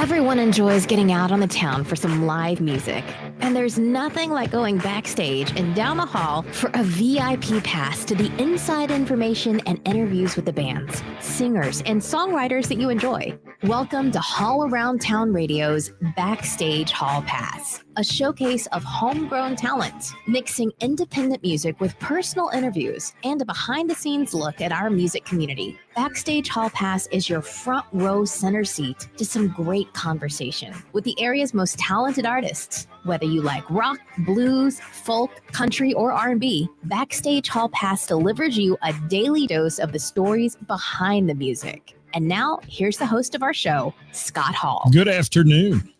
Everyone enjoys getting out on the town for some live music. And there's nothing like going backstage and down the hall for a VIP pass to the inside information and interviews with the bands, singers, and songwriters that you enjoy. Welcome to Hall Around Town Radio's Backstage Hall Pass, a showcase of homegrown talent, mixing independent music with personal interviews and a behind-the-scenes look at our music community. Backstage Hall Pass is your front row center seat to some great conversation with the area's most talented artists. Whether you like rock, blues, folk, country, or R&B, Backstage Hall Pass delivers you a daily dose of the stories behind the music. And now, here's the host of our show, Scott Hall. Good afternoon.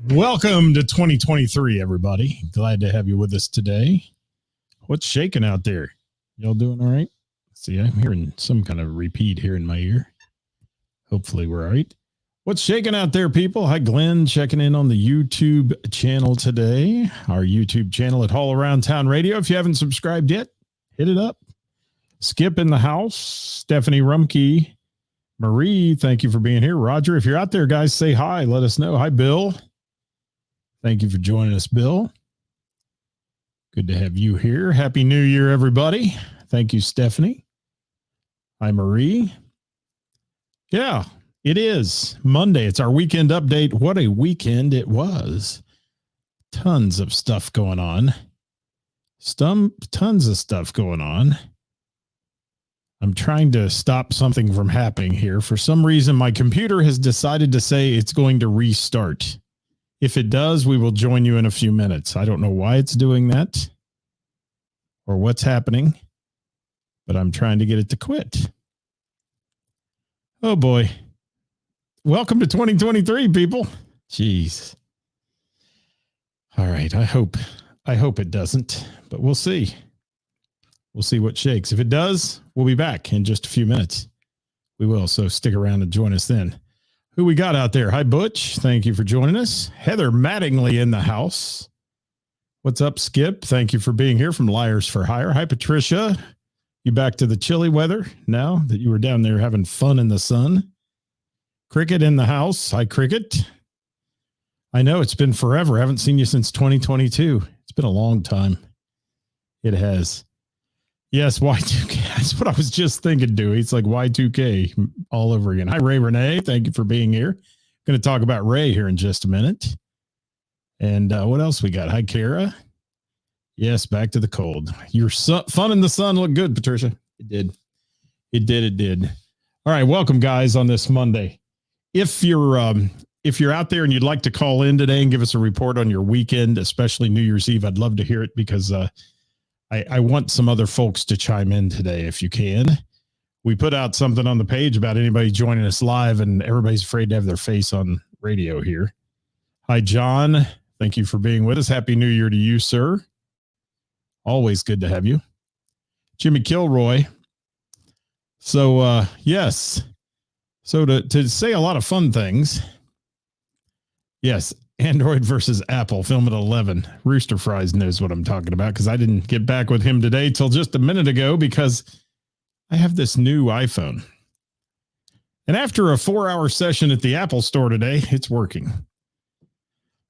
Welcome to 2023, everybody. Glad to have you with us today. What's shaking out there? Y'all doing all right? See, I'm hearing some kind of repeat here in my ear. Hopefully we're all right. What's shaking out there, people? Hi, Glenn, checking in on the YouTube channel today. Our YouTube channel at Hall Around Town Radio. If you haven't subscribed yet, hit it up. Skip in the house. Stephanie Rumke. Marie, thank you for being here. Roger, if you're out there, guys, say hi. Let us know. Hi, Bill. Thank you for joining us, Bill. Good to have you here. Happy New Year, everybody. Thank you, Stephanie. Hi, Marie. Yeah, it is Monday. It's our weekend update. What a weekend it was. Tons of stuff going on. Tons of stuff going on. I'm trying to stop something from happening here. For some reason, my computer has decided to say it's going to restart. If it does, we will join you in a few minutes. I don't know why it's doing that or what's happening, but I'm trying to get it to quit. Oh boy. Welcome to 2023, people. Jeez. All right. I hope it doesn't, but we'll see. We'll see what shakes. If it does, we'll be back in just a few minutes. We will. So stick around and join us then. Who we got out there? Hi, Butch. Thank you for joining us. Heather Mattingly in the house. What's up, Skip? Thank you for being here from Liars for Hire. Hi, Patricia. You back to the chilly weather now that you were down there having fun in the sun? Cricket in the house. Hi, Cricket. I know it's been forever. I haven't seen you since 2022. It's been a long time. It has. Yes, Y2K. That's what I was just thinking, Dewey. It's like Y2K all over again. Hi, Ray Renee. Thank you for being here. Going to talk about Ray here in just a minute. And what else we got? Hi, Kara. Yes, back to the cold. Your fun in the sun looked good, Patricia. It did. It did. All right, welcome, guys, on this Monday. If you're out there and you'd like to call in today and give us a report on your weekend, especially New Year's Eve, I'd love to hear it because I want some other folks to chime in today if you can. We put out something on the page about anybody joining us live, and everybody's afraid to have their face on radio here. Hi, John. Thank you for being with us. Happy New Year to you, sir. Always good to have you. Jimmy Kilroy. So, yes. So to say a lot of fun things. Yes. Android versus Apple, film at 11. Rooster Fries knows what I'm talking about because I didn't get back with him today till just a minute ago because I have this new iPhone. And after a 4-hour session at the Apple store today, it's working.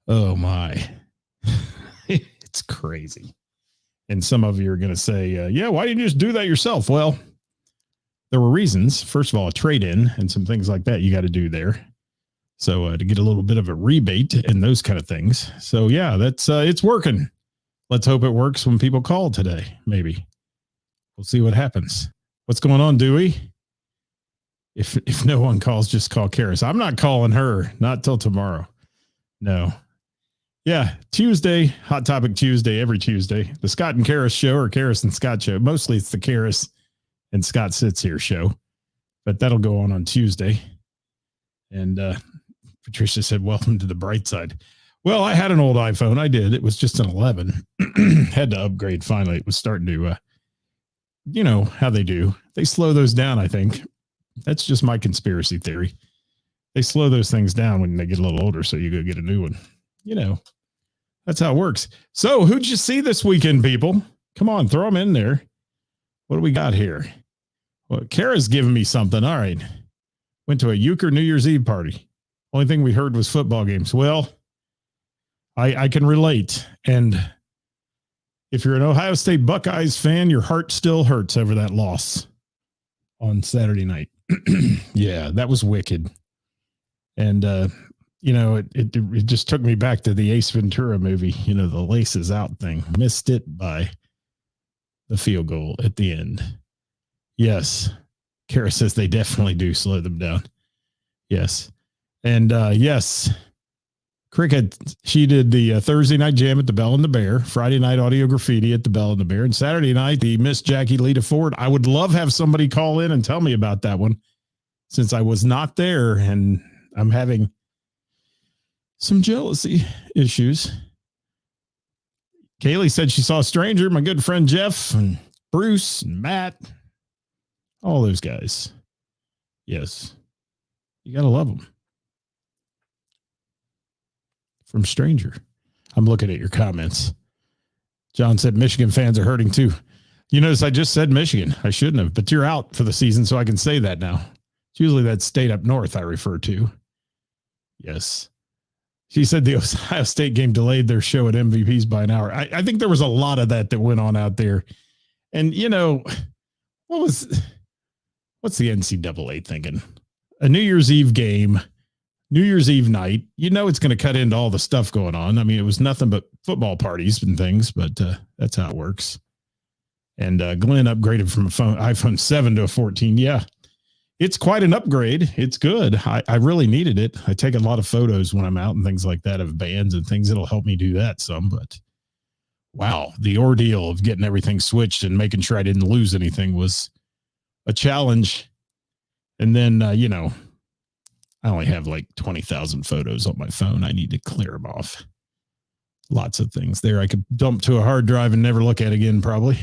Oh my. It's crazy. And some of you are going to say, yeah, why didn't you just do that yourself? Well, there were reasons. First of all, a trade-in and some things like that you got to do there. So to get a little bit of a rebate and those kind of things. So yeah, that's it's working. Let's hope it works when people call today. Maybe we'll see what happens. What's going on, Dewey? If no one calls, just call Karis. I'm not calling her. Not till tomorrow. No. Yeah, Tuesday, Hot Topic Tuesday, every Tuesday. The Scott and Karis show or Karis and Scott show. Mostly it's the Karis and Scott Sits Here show, but that'll go on Tuesday. And Patricia said, welcome to the bright side. Well, I had an old iPhone. I did. It was just an 11. Had to upgrade finally. It was starting to, you know how they do. They slow those down, I think. That's just my conspiracy theory. They slow those things down when they get a little older, so you go get a new one. You know, that's how it works. So who'd you see this weekend, people? Come on, throw them in there. What do we got here? Well, Kara's giving me something. All right. Went to a Euchre New Year's Eve party. Only thing we heard was football games. Well, I can relate. And if you're an Ohio State Buckeyes fan, your heart still hurts over that loss on Saturday night. Yeah, that was wicked. And, it just took me back to the Ace Ventura movie, the laces out thing. Missed it by the field goal at the end. Yes. Kara says they definitely do slow them down. Yes. And yes, Cricket, she did the Thursday night jam at the Bell and the Bear, Friday night audio graffiti at the Bell and the Bear, and Saturday night, the Miss Jackie Lita Ford. I would love have somebody call in and tell me about that one, since I was not there and I'm having some jealousy issues. Kaylee said she saw a stranger, my good friend Jeff and Bruce and Matt, all those guys. Yes. You got to love them. From stranger. I'm looking at your comments. John said Michigan fans are hurting too. You notice I just said Michigan. I shouldn't have, but you're out for the season, so I can say that now. It's usually that state up north I refer to. Yes. She said the Ohio State game delayed their show at MVPs by an hour. I think there was a lot of that went on out there. And, what's the NCAA thinking? A New Year's Eve game, New Year's Eve night, it's going to cut into all the stuff going on. I mean, it was nothing but football parties and things, but that's how it works. And Glenn upgraded from iPhone 7 to a 14. Yeah, it's quite an upgrade. It's good. I really needed it. I take a lot of photos when I'm out and things like that of bands and things. It'll help me do that some, but wow, the ordeal of getting everything switched and making sure I didn't lose anything was a challenge. And then, I only have like 20,000 photos on my phone. I need to clear them off. Lots of things there I could dump to a hard drive and never look at again, probably.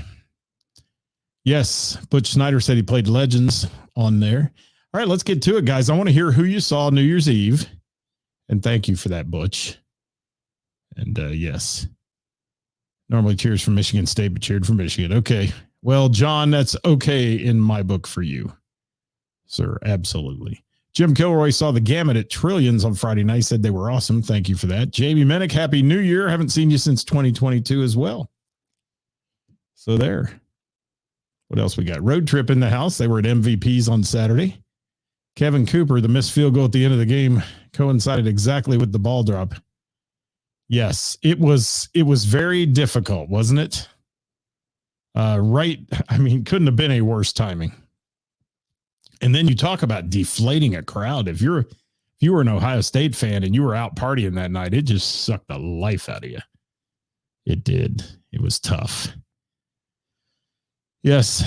Yes, Butch Snyder said he played Legends on there. All right, let's get to it, guys. I want to hear who you saw New Year's Eve. And thank you for that, Butch. And yes, normally cheers for Michigan State, but cheered for Michigan. Okay. Well, John, that's okay in my book for you, sir. Absolutely. Jim Kilroy saw the gamut at Trillions on Friday night. Said they were awesome. Thank you for that. Jamie Minnick, Happy New Year. Haven't seen you since 2022 as well. So there. What else we got? Road Trip in the house. They were at MVPs on Saturday. Kevin Cooper, the missed field goal at the end of the game coincided exactly with the ball drop. Yes, it was very difficult, wasn't it? Right. I mean, couldn't have been a worse timing. And then you talk about deflating a crowd. If you were an Ohio State fan and you were out partying that night, it just sucked the life out of you. It did. It was tough. Yes.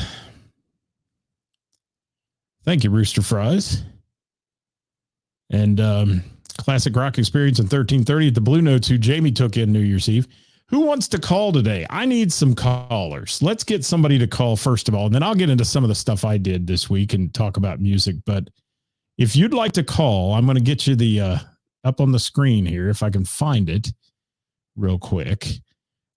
Thank you, Rooster Fries. And Classic Rock Experience in 1330 at the Blue Notes, who Jamie took in New Year's Eve. Who wants to call today? I need some callers. Let's get somebody to call first of all, and then I'll get into some of the stuff I did this week and talk about music. But if you'd like to call, I'm going to get you the up on the screen here, if I can find it real quick.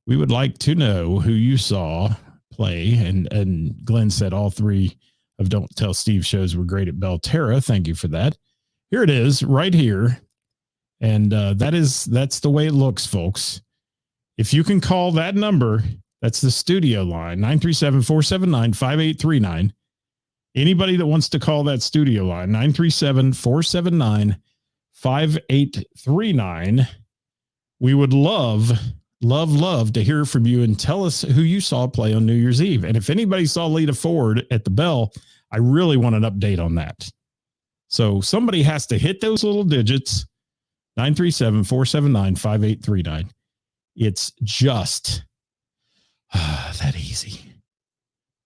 We would like to know who you saw play. And Glenn said all three of Don't Tell Steve shows were great at Belterra. Thank you for that. Here it is right here. And that's the way it looks, folks. If you can call that number, that's the studio line, 937-479-5839. Anybody that wants to call that studio line, 937-479-5839. We would love to hear from you and tell us who you saw play on New Year's Eve. And if anybody saw Lita Ford at the Bell, I really want an update on that. So somebody has to hit those little digits, 937-479-5839. It's just that easy.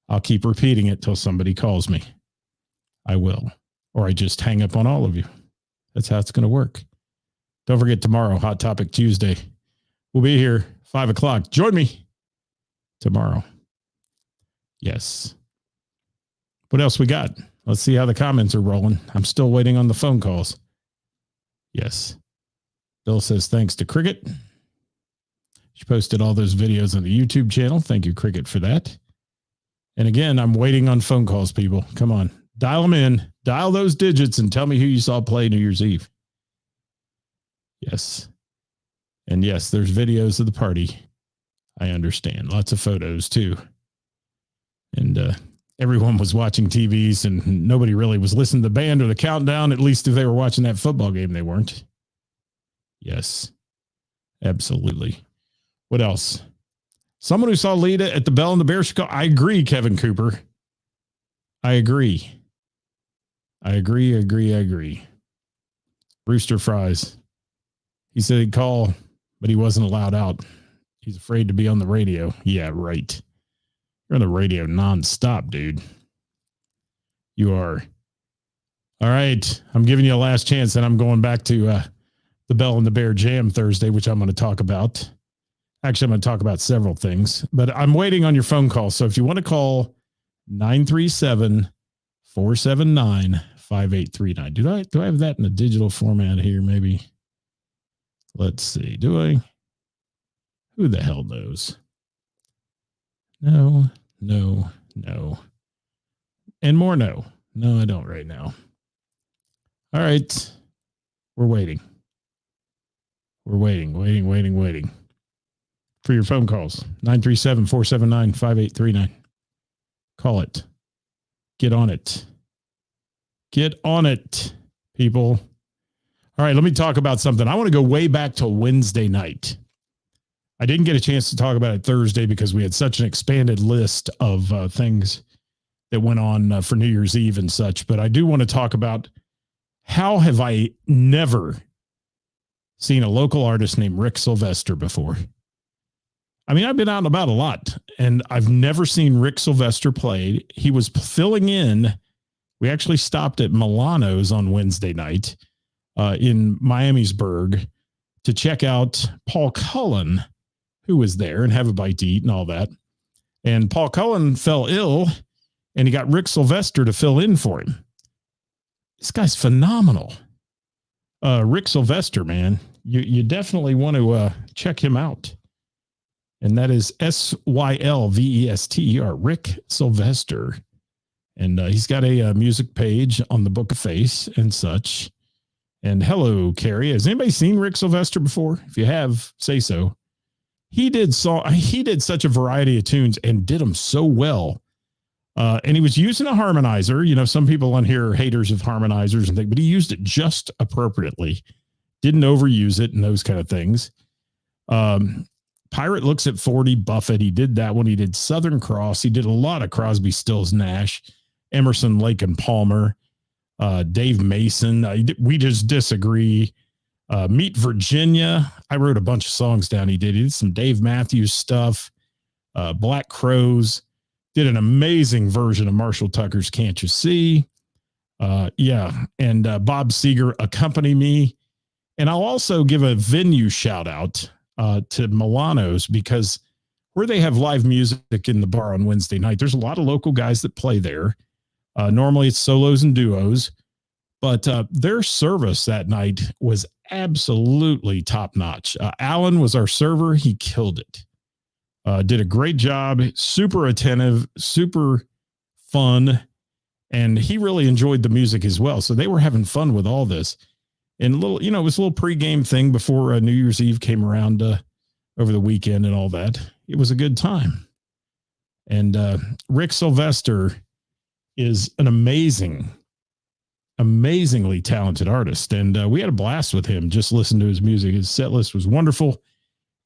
I'll keep repeating it till somebody calls me. I will. Or I just hang up on all of you. That's how it's going to work. Don't forget tomorrow, Hot Topic Tuesday. We'll be here 5 o'clock. Join me tomorrow. Yes. What else we got? Let's see how the comments are rolling. I'm still waiting on the phone calls. Yes. Bill says thanks to Cricket. She posted all those videos on the YouTube channel. Thank you, Cricket, for that. And again, I'm waiting on phone calls, people. Come on. Dial them in. Dial those digits and tell me who you saw play New Year's Eve. Yes. And yes, there's videos of the party. I understand. Lots of photos too. And everyone was watching TVs and nobody really was listening to the band or the countdown. At least if they were watching that football game, they weren't. Yes, absolutely. What else? Someone who saw Lita at the Bell and the Bear Show. I agree, Kevin Cooper. I agree. Rooster Fries. He said he'd call, but he wasn't allowed out. He's afraid to be on the radio. Yeah, right. You're on the radio nonstop, dude. You are. All right. I'm giving you a last chance, and I'm going back to the Bell and the Bear Jam Thursday, which I'm going to talk about. Actually, I'm going to talk about several things, but I'm waiting on your phone call. So if you want to call 937-479-5839. Do I have that in a digital format here? Maybe. Let's see. Do I? Who the hell knows? No. And more no. No, I don't right now. All right. We're waiting. We're waiting for your phone calls. 937-479-5839. Call it. Get on it. Get on it, people. All right, let me talk about something. I want to go way back to Wednesday night. I didn't get a chance to talk about it Thursday because we had such an expanded list of things that went on for New Year's Eve and such. But I do want to talk about how have I never seen a local artist named Rick Sylvester before. I mean, I've been out and about a lot, and I've never seen Rick Sylvester play. He was filling in. We actually stopped at Milano's on Wednesday night in Miamisburg to check out Paul Cullen, who was there, and have a bite to eat and all that. And Paul Cullen fell ill, and he got Rick Sylvester to fill in for him. This guy's phenomenal. Rick Sylvester, man, you definitely want to check him out. And that is Sylvester, Rick Sylvester. And he's got a music page on the Book of Face and such. And hello, Carrie. Has anybody seen Rick Sylvester before? If you have, say so. He did such a variety of tunes and did them so well. And he was using a harmonizer. You know, some people on here are haters of harmonizers and things, but he used it just appropriately. Didn't overuse it and those kind of things. Pirate Looks at 40, Buffett. He did that one. He did Southern Cross. He did a lot of Crosby, Stills, Nash, Emerson, Lake and Palmer, Dave Mason. We Just Disagree. Meet Virginia. I wrote a bunch of songs down. He did some Dave Matthews stuff. Black Crowes. Did an amazing version of Marshall Tucker's Can't You See? Yeah. And Bob Seger, Accompany Me. And I'll also give a venue shout out to Milano's, because where they have live music in the bar on Wednesday night, there's a lot of local guys that play there. Normally it's solos and duos, but their service that night was absolutely top notch. Alan was our server. He killed it. Did a great job, super attentive, super fun. And he really enjoyed the music as well. So they were having fun with all this. And it was a little pregame thing before New Year's Eve came around over the weekend and all that. It was a good time. And Rick Sylvester is an amazingly talented artist. And we had a blast with him. Just listen to his music. His set list was wonderful.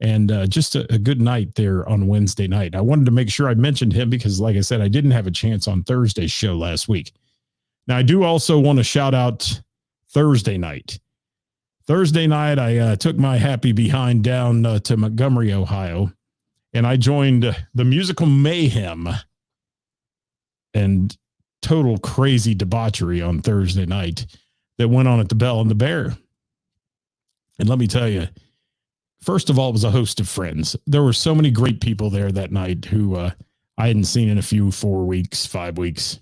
And just a good night there on Wednesday night. I wanted to make sure I mentioned him because, like I said, I didn't have a chance on Thursday's show last week. Now, I do also want to shout out Thursday night. Thursday night, I took my happy behind down to Montgomery, Ohio, and I joined the musical mayhem and total crazy debauchery on Thursday night that went on at the Bell and the Bear. And let me tell you, first of all, it was a host of friends. There were so many great people there that night who I hadn't seen in 4 weeks, 5 weeks.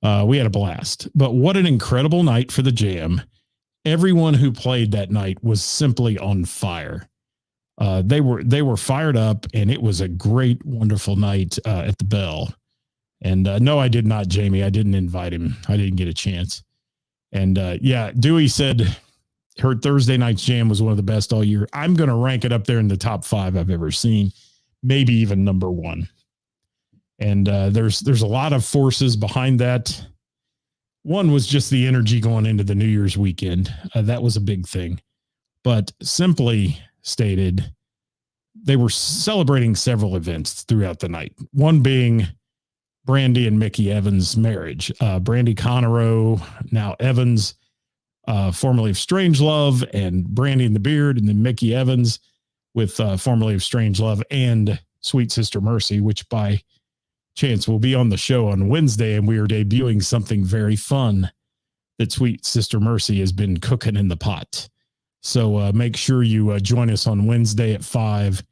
We had a blast. But what an incredible night for the jam. Everyone who played that night was simply on fire. They were fired up, and it was a great, wonderful night at the Bell. And no, I did not, Jamie. I didn't invite him. I didn't get a chance. And yeah, Dewey said, her Thursday night's jam was one of the best all year. I'm going to rank it up there in the top 5 I've ever seen, maybe even number 1. And there's a lot of forces behind that. One was just the energy going into the New Year's weekend. That was a big thing. But simply stated, they were celebrating several events throughout the night. One being Brandy and Mickey Evans' marriage. Brandy Conero, now Evans, formerly of Strangelove, and Brandy and the Beard, and then Mickey Evans with formerly of Strangelove and Sweet Sister Mercy, which by chance will be on the show on Wednesday, and we are debuting something very fun that Sweet Sister Mercy has been cooking in the pot. So make sure you join us on Wednesday at 5.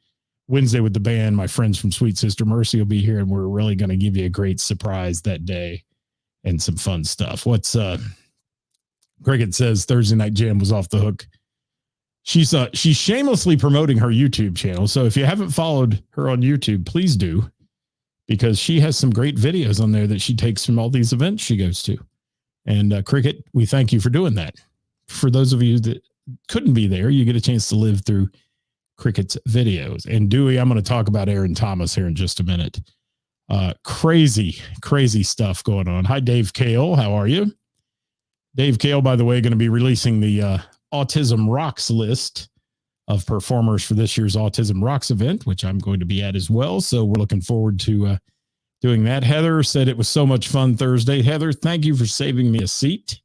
Wednesday with the band. My friends from Sweet Sister Mercy will be here, and we're really going to give you a great surprise that day and some fun stuff. What's Cricket says Thursday Night Jam was off the hook. She's shamelessly promoting her YouTube channel. So if you haven't followed her on YouTube, please do, because she has some great videos on there that she takes from all these events she goes to. And Cricket, we thank you for doing that. For those of you that couldn't be there, you get a chance to live through Cricket's videos. And Dewey, I'm going to talk about Aaron Thomas here in just a minute. Crazy stuff going on. Hi, Dave Kale. How are you? Dave Kale, by the way, going to be releasing the Autism Rocks list of performers for this year's Autism Rocks event, which I'm going to be at as well. So we're looking forward to doing that. Heather said it was so much fun Thursday. Heather, thank you for saving me a seat.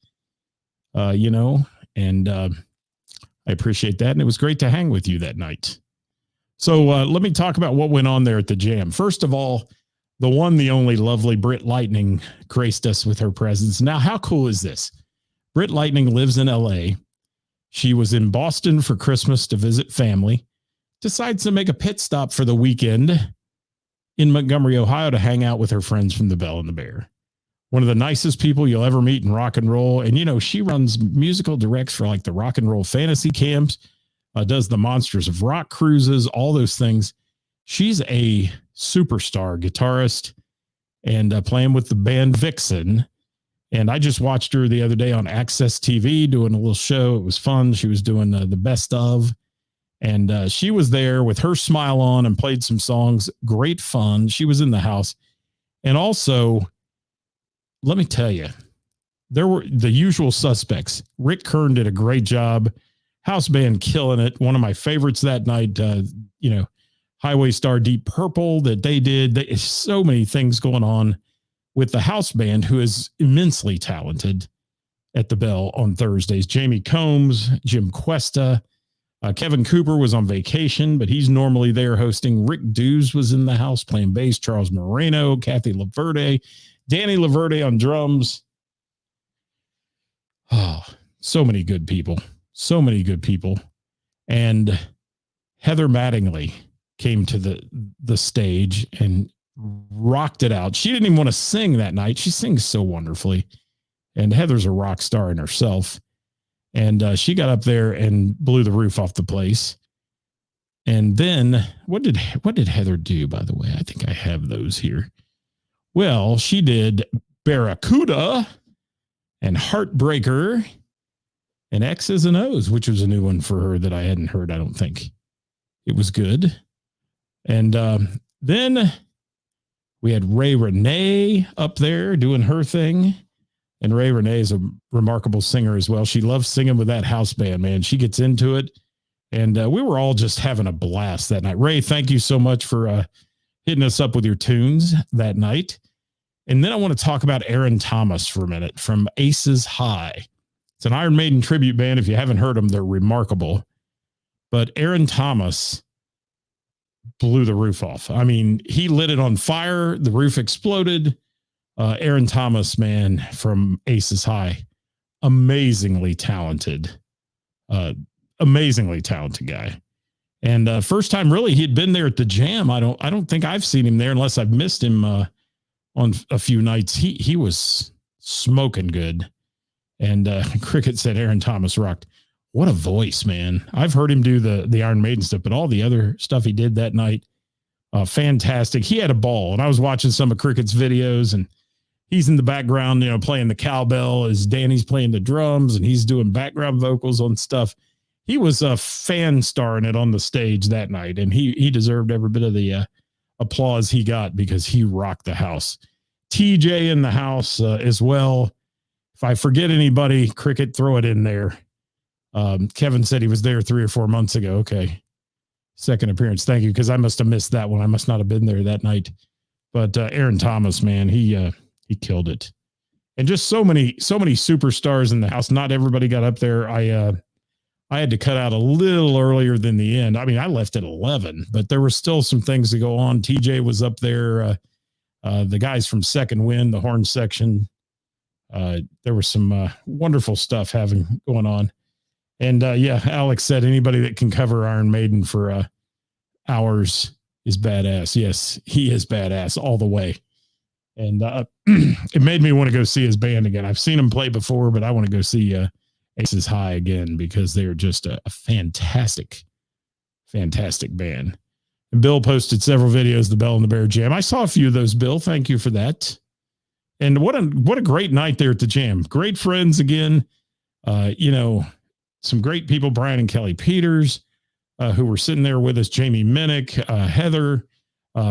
I appreciate that. And it was great to hang with you that night. So let me talk about what went on there at the jam. First of all, the one, the only lovely Britt Lightning graced us with her presence. Now, how cool is this? Britt Lightning lives in LA. She was in Boston for Christmas to visit family, decides to make a pit stop for the weekend in Montgomery, Ohio to hang out with her friends from the Bell and the Bear. One of the nicest people you'll ever meet in rock and roll. And, she runs musical directs for like the rock and roll fantasy camps, does the Monsters of Rock cruises, all those things. She's a superstar guitarist and playing with the band Vixen. And I just watched her the other day on Access TV doing a little show. It was fun. She was doing the best of. And she was there with her smile on and played some songs. Great fun. She was in the house. And also, let me tell you, there were the usual suspects. Rick Kern did a great job. House band killing it. One of my favorites that night, Highway Star, Deep Purple that they did. There's so many things going on with the house band, who is immensely talented at the Bell on Thursdays. Jamie Combs, Jim Cuesta, Kevin Cooper was on vacation, but he's normally there hosting. Rick Dews was in the house playing bass. Charles Moreno, Kathy Laverde, Danny Laverde on drums. Oh, so many good people. So many good people. And Heather Mattingly came to the stage and rocked it out. She didn't even want to sing that night. She sings so wonderfully. And Heather's a rock star in herself. And she got up there and blew the roof off the place. And then what did Heather do, by the way? I think I have those here. Well, she did Barracuda and Heartbreaker and X's and O's, which was a new one for her that I hadn't heard, I don't think. It was good. And then we had Ray Renee up there doing her thing. And Ray Renee is a remarkable singer as well. She loves singing with that house band, man. She gets into it. And we were all just having a blast that night. Ray, thank you so much for hitting us up with your tunes that night. And then I want to talk about Aaron Thomas for a minute from Aces High. It's an Iron Maiden tribute band. If you haven't heard them, they're remarkable. But Aaron Thomas blew the roof off. I mean, he lit it on fire. The roof exploded. Aaron Thomas, man, from Aces High, amazingly talented guy. And first time really he'd been there at the jam. I don't think I've seen him there unless I've missed him on a few nights. He was smoking good. And Cricket said Aaron Thomas rocked. What a voice, man. I've heard him do the Iron Maiden stuff, but all the other stuff he did that night, fantastic. He had a ball. And I was watching some of Cricket's videos, and he's in the background, playing the cowbell as Danny's playing the drums and he's doing background vocals on stuff. He was a fan starring it on the stage that night, and he deserved every bit of the applause he got because he rocked the house. TJ in the house as well. If I forget anybody, Cricket, throw it in there. Kevin said he was there 3 or 4 months ago. Okay. Second appearance. Thank you. Because I must have missed that one. I must not have been there that night. But Aaron Thomas, man, he killed it. And just so many superstars in the house. Not everybody got up there. I had to cut out a little earlier than the end. I mean, I left at 11, but there were still some things to go on. TJ was up there. The guys from Second Wind, the horn section. There was some wonderful stuff going on. And Alex said anybody that can cover Iron Maiden for hours is badass. Yes, he is badass all the way. And it made me want to go see his band again. I've seen him play before, but I want to go see Aces High again because they're just a fantastic band. And Bill posted several videos, the Bell and the Bear Jam. I saw a few of those, Bill. Thank you for that. And what a great night there at the Jam. Great friends again. Some great people, Brian and Kelly Peters, who were sitting there with us, Jamie Minnick, Heather,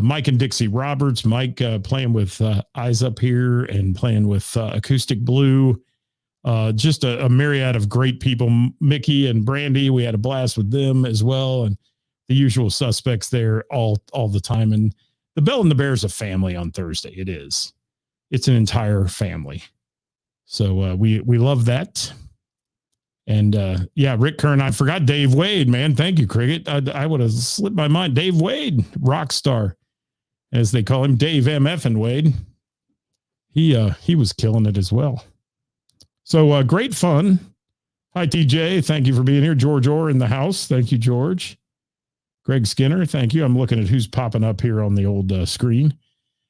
Mike and Dixie Roberts, Mike playing with Eyes Up Here and playing with Acoustic Blue. Just a myriad of great people. Mickey and Brandy, we had a blast with them as well. And the usual suspects there all the time. And the Bell and the Bear is a family on Thursday. It is. It's an entire family. So we love that. And Rick Kern, I forgot Dave Wade, man. Thank you, Cricket. I would have slipped my mind. Dave Wade, rock star, as they call him, Dave MF and Wade. He was killing it as well. So great fun. Hi, TJ. Thank you for being here. George Orr in the house. Thank you, George. Greg Skinner. Thank you. I'm looking at who's popping up here on the old screen.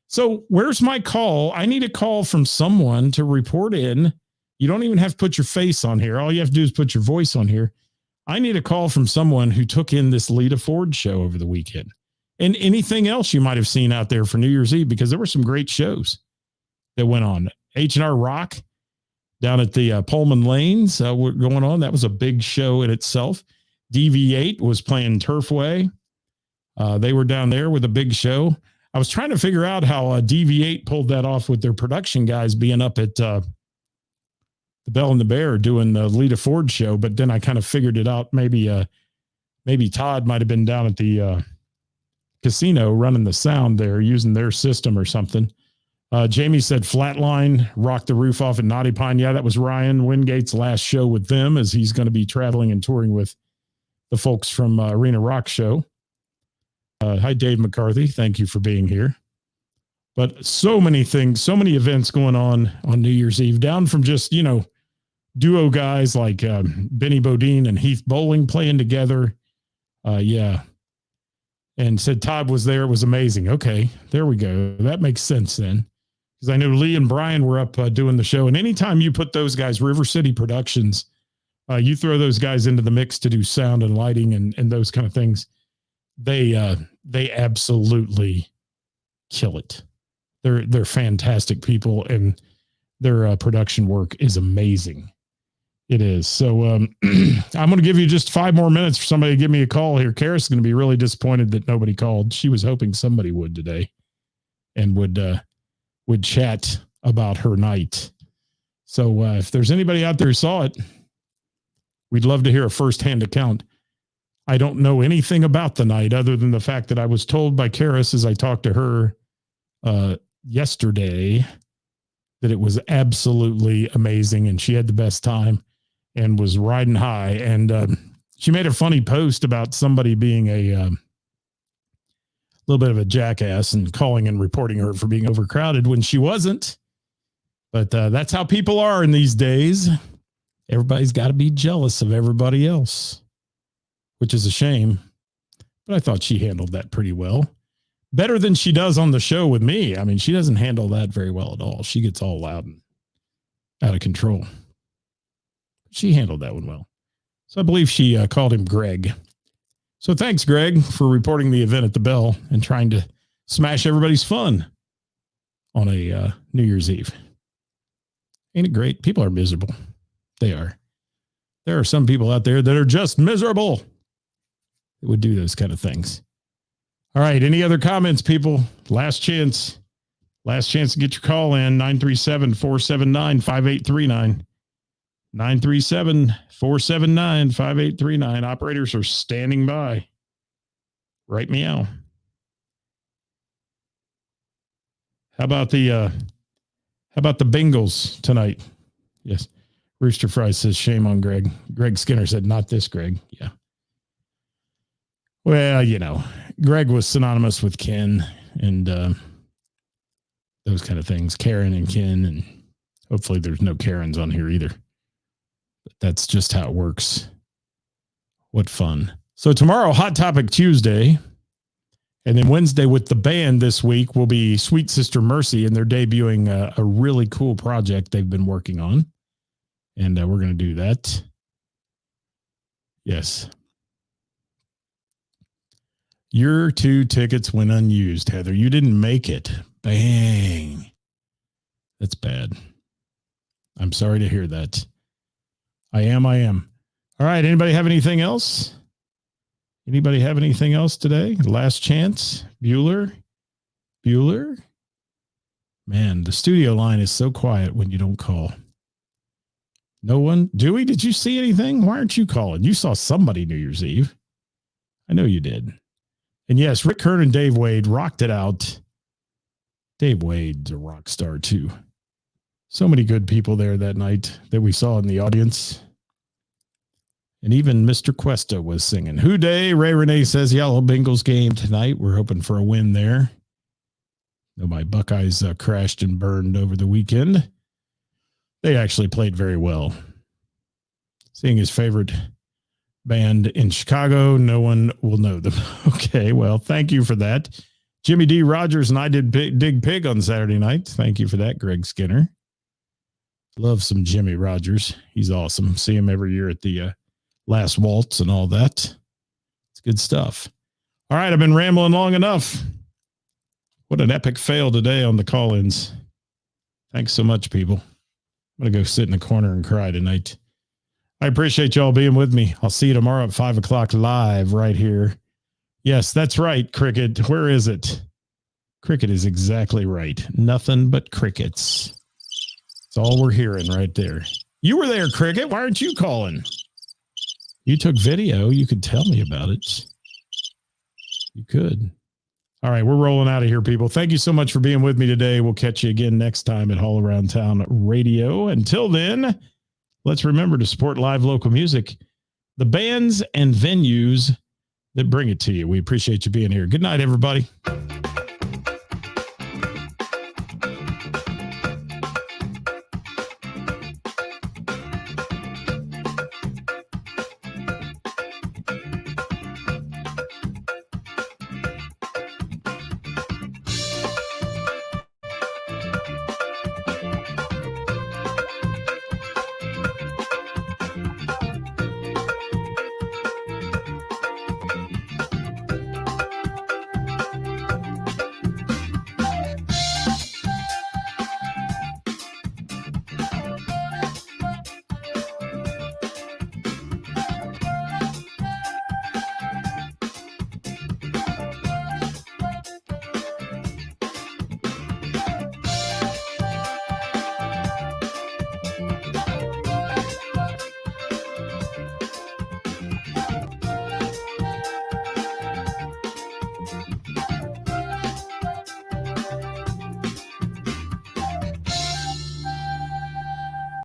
So where's my call? I need a call from someone to report in. You don't even have to put your face on here. All you have to do is put your voice on here. I need a call from someone who took in this Lita Ford show over the weekend and anything else you might have seen out there for New Year's Eve, because there were some great shows that went on. H&R Rock down at the Pullman Lanes were going on. That was a big show in itself. DV8 was playing Turfway. They were down there with a big show. I was trying to figure out how DV8 pulled that off with their production guys being up at the Bell and the Bear doing the Lita Ford show, but then I kind of figured it out. Maybe Todd might have been down at the casino running the sound there, using their system or something. Jamie said Flatline rocked the roof off at Naughty Pine. Yeah, that was Ryan Wingate's last show with them, as he's going to be traveling and touring with the folks from Arena Rock Show. Hi, Dave McCarthy. Thank you for being here. But so many things, so many events going on New Year's Eve, down from just, duo guys like Benny Bodine and Heath Bowling playing together. And said Todd was there. It was amazing. Okay, there we go. That makes sense then. Because I know Lee and Brian were up doing the show. And anytime you put those guys, River City Productions, you throw those guys into the mix to do sound and lighting and those kind of things, they absolutely kill it. They're fantastic people, and their production work is amazing. It is. So I'm going to give you just 5 more minutes for somebody to give me a call here. Karis is going to be really disappointed that nobody called. She was hoping somebody would today and would chat about her night. So if there's anybody out there who saw it, we'd love to hear a firsthand account. I don't know anything about the night other than the fact that I was told by Karis as I talked to her yesterday that it was absolutely amazing and she had the best time and was riding high. And she made a funny post about somebody being a little bit of a jackass and calling and reporting her for being overcrowded when she wasn't. But that's how people are in these days. Everybody's got to be jealous of everybody else, which is a shame. But I thought she handled that pretty well. Better than she does on the show with me. I mean, she doesn't handle that very well at all. She gets all loud and out of control. She handled that one well. So I believe she called him Greg. So thanks, Greg, for reporting the event at the Bell and trying to smash everybody's fun. on a New Year's Eve. Ain't it great? People are miserable. They are. There are some people out there that are just miserable. That would do those kind of things. All right. Any other comments, people? Last chance. Last chance to get your call in. 937-479-5839. 937-479-5839. Operators are standing by. Right meow. How about the Bengals tonight? Yes. Rooster Fry says, shame on Greg. Greg Skinner said, not this Greg. Yeah. Well, Greg was synonymous with Ken and those kind of things. Karen and Ken, and hopefully there's no Karens on here either. But that's just how it works. What fun. So tomorrow, Hot Topic Tuesday. And then Wednesday with the band this week will be Sweet Sister Mercy, and they're debuting a really cool project they've been working on. And we're going to do that. Yes. Your 2 tickets went unused, Heather. You didn't make it. Bang. That's bad. I'm sorry to hear that. I am. All right. Anybody have anything else? Anybody have anything else today? Last chance. Bueller. Man, the studio line is so quiet when you don't call. No one? Dewey, did you see anything? Why aren't you calling? You saw somebody New Year's Eve. I know you did. And yes, Rick Kern and Dave Wade rocked it out. Dave Wade's a rock star too. So many good people there that night that we saw in the audience. And even Mr. Cuesta was singing. Who Day? Ray Renee says, Yellow Bengals game tonight. We're hoping for a win there. No, my Buckeyes crashed and burned over the weekend. They actually played very well. Seeing his favorite band in Chicago, no one will know them. Okay, well, thank you for that. Jimmy D. Rogers and I did Dig Pig on Saturday night. Thank you for that, Greg Skinner. Love some Jimmy Rogers. He's awesome. See him every year at the Last Waltz and all that. It's good stuff. All right, I've been rambling long enough. What an epic fail today on the call-ins. Thanks so much, people. I'm going to go sit in the corner and cry tonight. I appreciate y'all being with me. I'll see you tomorrow at 5 o'clock live right here. Yes, that's right, Cricket. Where is it? Cricket is exactly right. Nothing but crickets. That's all we're hearing right there. You were there, Cricket. Why aren't you calling? You took video. You could tell me about it. You could. All right, we're rolling out of here, people. Thank you so much for being with me today. We'll catch you again next time at All Around Town Radio. Until then, let's remember to support live local music, the bands and venues that bring it to you. We appreciate you being here. Good night, everybody.